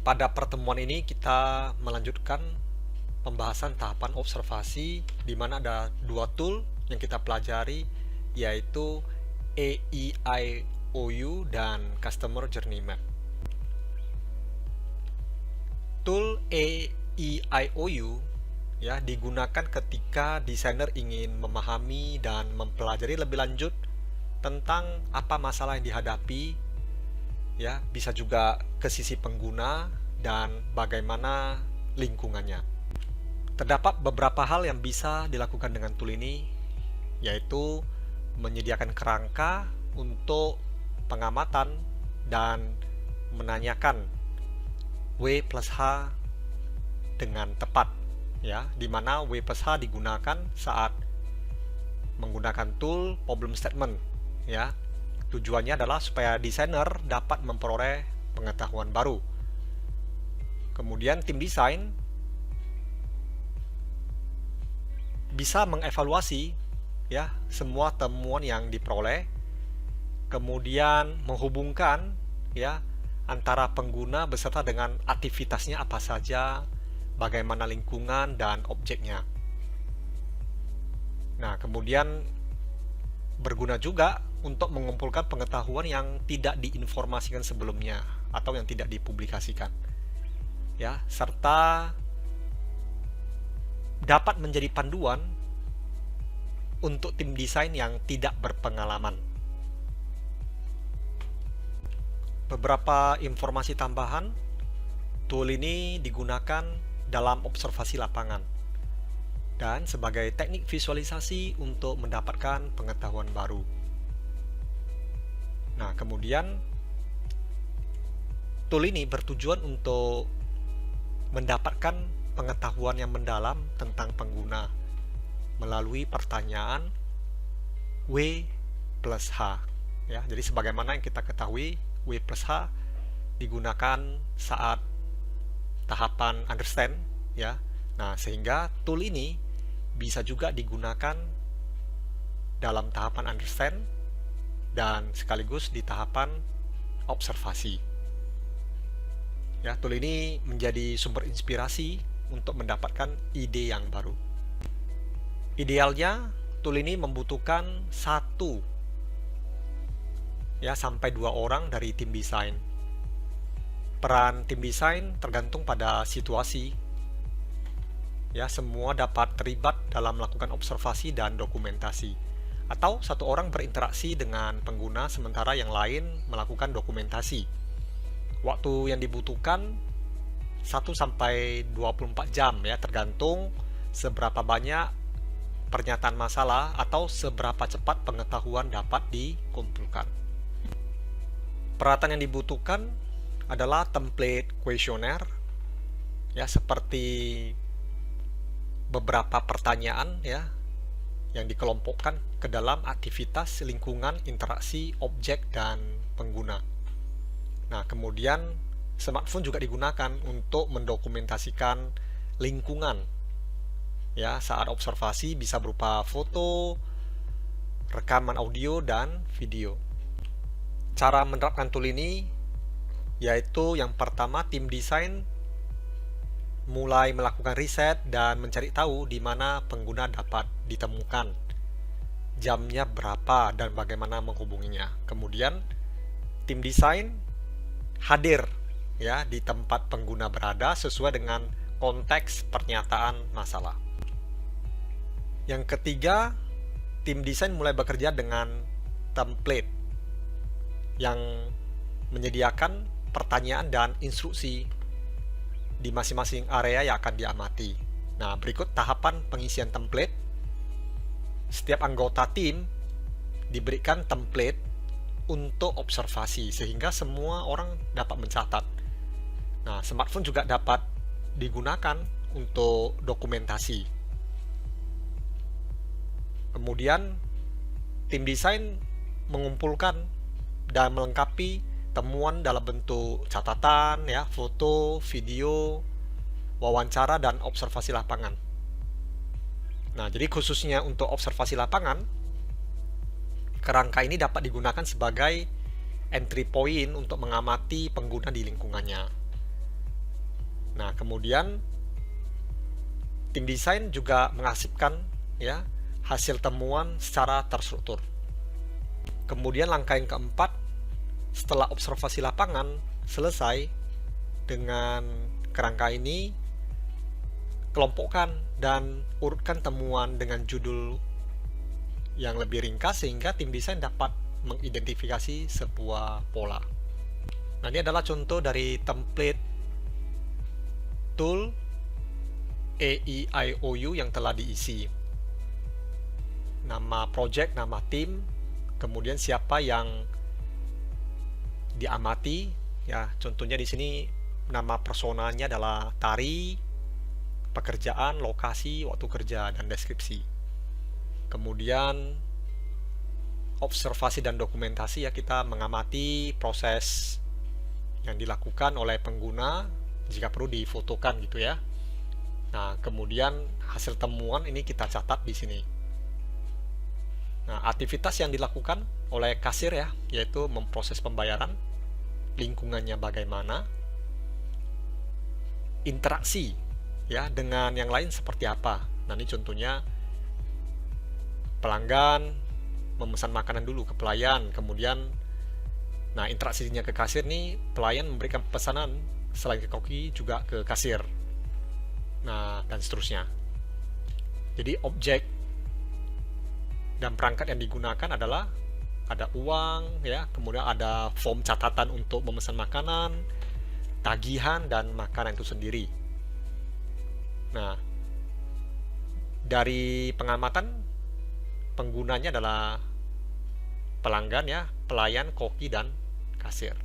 Pada pertemuan ini kita melanjutkan pembahasan tahapan observasi di mana ada dua tool yang kita pelajari, yaitu AEIOU dan Customer Journey Map. Tool AEIOU ya digunakan ketika desainer ingin memahami dan mempelajari lebih lanjut tentang apa masalah yang dihadapi, ya, bisa juga ke sisi pengguna dan bagaimana lingkungannya. Terdapat beberapa hal yang bisa dilakukan dengan tool ini, yaitu menyediakan kerangka untuk pengamatan dan menanyakan W plus H dengan tepat, ya, di mana W plus H digunakan saat menggunakan tool problem statement, ya. Tujuannya adalah supaya desainer dapat memperoleh pengetahuan baru. Kemudian tim desain bisa mengevaluasi, ya, semua temuan yang diperoleh, kemudian menghubungkan, ya, antara pengguna beserta dengan aktivitasnya apa saja, bagaimana lingkungan dan objeknya. Nah, kemudian berguna juga untuk mengumpulkan pengetahuan yang tidak diinformasikan sebelumnya atau yang tidak dipublikasikan, ya, serta dapat menjadi panduan untuk tim desain yang tidak berpengalaman. Beberapa informasi tambahan, tool ini digunakan dalam observasi lapangan dan sebagai teknik visualisasi untuk mendapatkan pengetahuan baru. Nah, kemudian tool ini bertujuan untuk mendapatkan pengetahuan yang mendalam tentang pengguna melalui pertanyaan W plus H, ya. Jadi sebagaimana yang kita ketahui, W plus H digunakan saat tahapan understand, ya. Nah, sehingga tool ini bisa juga digunakan dalam tahapan understand dan sekaligus di tahapan observasi. Ya, tool ini menjadi sumber inspirasi untuk mendapatkan ide yang baru. Idealnya, tool ini membutuhkan 1 ya sampai 2 orang dari tim desain. Peran tim desain tergantung pada situasi. Ya, semua dapat terlibat dalam melakukan observasi dan dokumentasi. Atau 1 orang berinteraksi dengan pengguna sementara yang lain melakukan dokumentasi. Waktu yang dibutuhkan 1 sampai 24 jam, ya, tergantung seberapa banyak pernyataan masalah atau seberapa cepat pengetahuan dapat dikumpulkan. Peralatan yang dibutuhkan adalah template kuesioner, ya, seperti beberapa pertanyaan, ya, yang dikelompokkan ke dalam aktivitas, lingkungan, interaksi, objek, dan pengguna. Nah, kemudian smartphone juga digunakan untuk mendokumentasikan lingkungan, ya, saat observasi bisa berupa foto, rekaman audio, dan video. Cara menerapkan tool ini yaitu yang pertama, tim desain mulai melakukan riset dan mencari tahu di mana pengguna dapat ditemukan, jamnya berapa, dan bagaimana menghubunginya. Kemudian tim desain hadir, ya, di tempat pengguna berada sesuai dengan konteks pernyataan masalah. Yang ketiga, tim desain mulai bekerja dengan template yang menyediakan pertanyaan dan instruksi di masing-masing area yang akan diamati. Nah, berikut tahapan pengisian template. Setiap anggota tim diberikan template untuk observasi sehingga semua orang dapat mencatat. Nah, smartphone juga dapat digunakan untuk dokumentasi. Kemudian tim desain mengumpulkan dan melengkapi temuan dalam bentuk catatan, ya, foto, video, wawancara, dan observasi lapangan. Nah, jadi khususnya untuk observasi lapangan, kerangka ini dapat digunakan sebagai entry point untuk mengamati pengguna di lingkungannya. Nah, kemudian tim desain juga mengarsipkan ya hasil temuan secara terstruktur. Kemudian langkah yang keempat, setelah observasi lapangan selesai dengan kerangka ini, kelompokkan dan urutkan temuan dengan judul yang lebih ringkas sehingga tim desain dapat mengidentifikasi sebuah pola. Nah, ini adalah contoh dari template tool AEIOU yang telah diisi. Nama project, nama tim, kemudian siapa yang diamati, ya contohnya di sini nama personanya adalah Tari, pekerjaan, lokasi, waktu kerja, dan deskripsi. Kemudian observasi dan dokumentasi, ya kita mengamati proses yang dilakukan oleh pengguna, jika perlu difotokan gitu ya. Nah, kemudian hasil temuan ini kita catat di sini. Nah, aktivitas yang dilakukan oleh kasir ya, yaitu memproses pembayaran, lingkungannya bagaimana, interaksi ya dengan yang lain seperti apa. Nah, ini contohnya pelanggan memesan makanan dulu ke pelayan, kemudian nah interaksinya ke kasir nih, pelayan memberikan pesanan selain ke koki juga ke kasir. Nah, dan seterusnya. Jadi objek dan perangkat yang digunakan adalah ada uang ya, kemudian ada form catatan untuk memesan makanan, tagihan, dan makanan itu sendiri. Nah, dari pengamatan penggunanya adalah pelanggan ya, pelayan, koki, dan kasir.